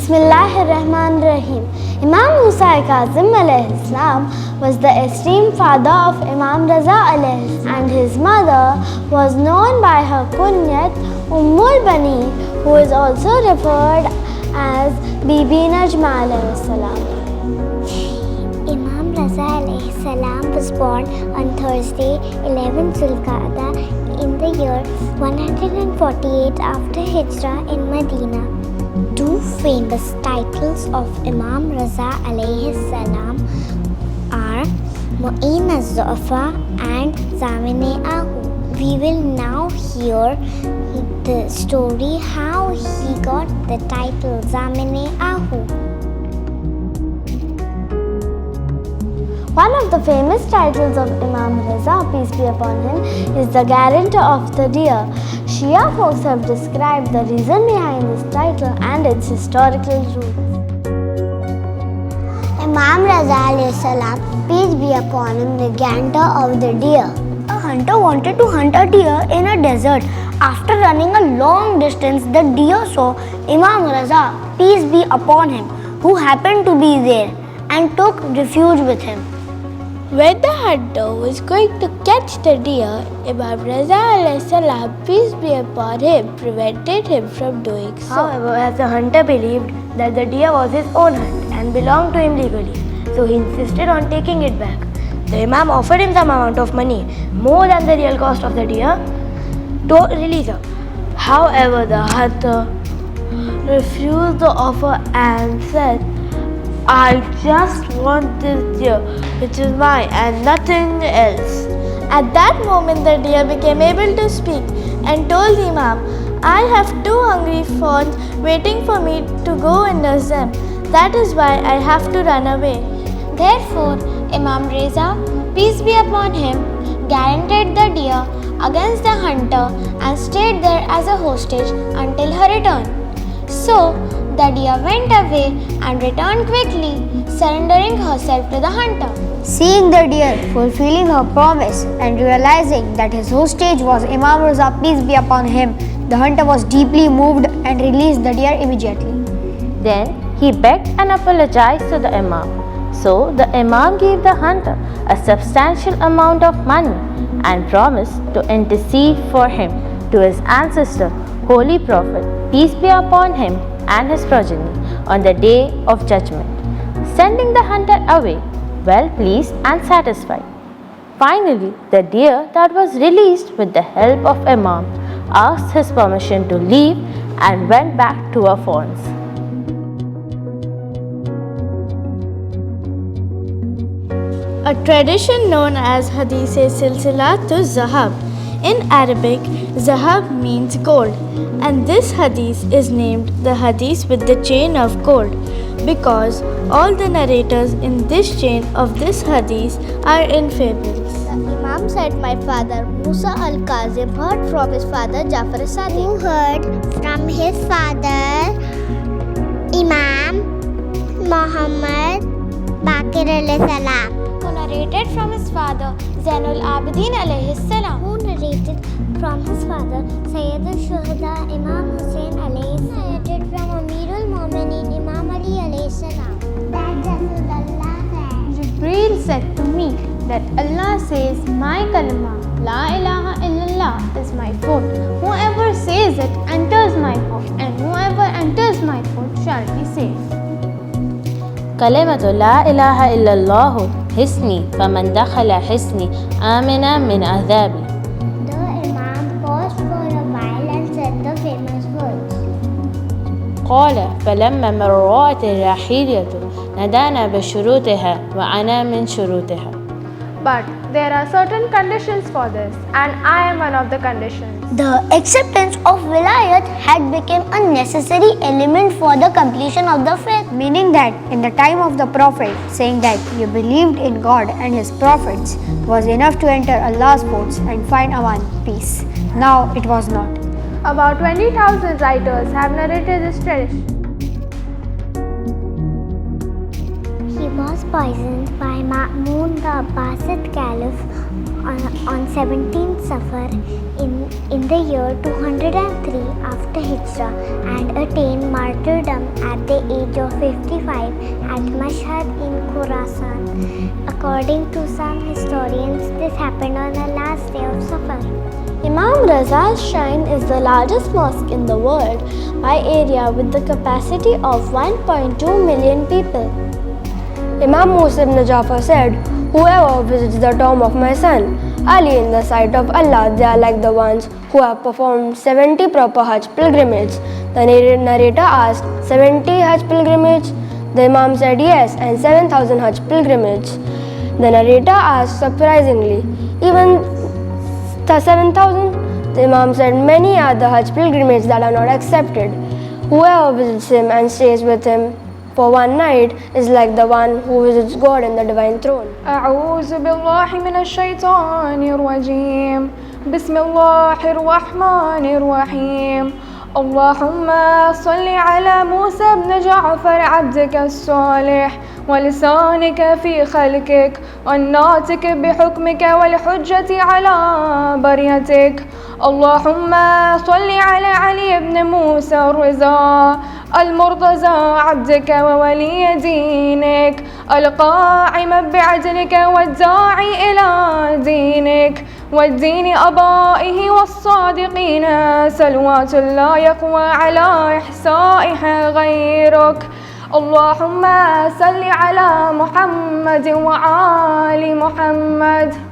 Bismillahirrahmanirrahim. Imam Musa Al-Kadhim alayhi salam was the esteemed father of Imam Reza alayhi salam, and his mother was known by her kunyat Ummul Bani, who is also referred as Bibi Najma alayhi salam. Imam Reza alayhi salam was born on Thursday, 11 Zulqa'dah in the year 148 after Hijrah in Medina. Two famous titles of Imam Reza alayhi salam are Mu'in az-Zu'afa and Zaminaa. We will now hear the story how he got the title Zaminaa. One of the famous titles of Imam Reza, peace be upon him, is the guarantor of the deer. Shia folks have described the reason behind this title and its historical roots. Imam Reza alayhi salam, peace be upon him, the guarantor of the deer. A hunter wanted to hunt a deer in a desert. After running a long distance, the deer saw Imam Reza, peace be upon him, who happened to be there, and took refuge with him. When the hunter was going to catch the deer, Imam Reza alayhi salam, peace be upon him, prevented him from doing so. However, as the hunter believed that the deer was his own hunt and belonged to him legally, so he insisted on taking it back. The Imam offered him some amount of money, more than the real cost of the deer, to release her. However, the hunter refused the offer and said, "I just want this deer, which is mine and nothing else." At that moment, the deer became able to speak and told Imam, "I have two hungry fawns waiting for me to go and nurse them. That is why I have to run away." Therefore, Imam Reza, peace be upon him, guaranteed the deer against the hunter and stayed there as a hostage until her return. So, the deer went away and returned quickly, surrendering herself to the hunter. Seeing the deer fulfilling her promise and realizing that his hostage was Imam Reza, peace be upon him, the hunter was deeply moved and released the deer immediately. Then he begged and apologized to the Imam. So the Imam gave the hunter a substantial amount of money and promised to intercede for him to his ancestor, Holy Prophet, peace be upon him, and his progeny on the day of judgment, sending the hunter away well pleased and satisfied. Finally, the deer that was released with the help of Imam asked his permission to leave and went back to her fawns. A tradition known as Hadith-e-Silsilat Zahab. In Arabic, Zahab means gold, and this hadith is named the hadith with the chain of gold because all the narrators in this chain of this hadith are in fables. The Imam said, "My father Musa Al-Kadhim heard from his father Jafar as-Sadiq, who heard from his father Imam Muhammad Baqir alayhi salam, who narrated from his father Zainul Abidin alayhi salam, who narrated from his father Sayyid al-Shuhada Imam Hussain alayhi salam, narrated from Amirul Mu'mineen Imam Ali alayhi salam, that Rasulullah said, Jibreel said to me that Allah says, my kalma, La ilaha illallah, is my foot. Whoever says it enters my foot, and whoever enters my foot shall be safe. كلمة لا إله إلا الله حسني فمن دخل حسني آمنا من عذابي. The Imam paused for a while and said the famous words. قال فلما مرات الرحيلة ندانا بشروطها وأنا من شروطها. But there are certain conditions for this, and I am one of the conditions. The acceptance of wilayat had become a necessary element for the completion of the faith. Meaning that in the time of the Prophet, saying that you believed in God and His prophets was enough to enter Allah's courts and find aman, peace. Now it was not. About 20,000 writers have narrated this tradition. He was poisoned by Ma'mun the Abbasid Caliph on 17th Safar in the year 203 after Hijrah and attained martyrdom at the age of 55 at Mashhad in Khorasan. According to some historians, this happened on the last day of Safar. Imam Reza's shrine is the largest mosque in the world by area with the capacity of 1.2 million people. Imam Musa ibn Jafar said, "Whoever visits the tomb of my son Ali in the sight of Allah, they are like the ones who have performed 70 proper Hajj pilgrimage." The narrator asked, 70 Hajj pilgrimage? The Imam said yes, and 7,000 Hajj pilgrimage. The narrator asked surprisingly, even the 7,000? The Imam said, many are the Hajj pilgrimages that are not accepted. Whoever visits him and stays with him for one night is like the one who visits God in the divine throne. أعوذ بالله من الشيطان الرجيم. بسم الله الرحمن الرحيم. اللهم صل على موسى بن جعفر عبدك الصالح ولسانك في خلقك والناطق بحكمك والحجة على بريتك. اللهم صل على علي بن موسى الرضا المرتضى عبدك وولي دينك القائم بعدلك والداعي إلى دينك والدين أبائه والصادقين صلوات لا يقوى على إحصائها غيرك. اللهم صل على محمد وآل محمد.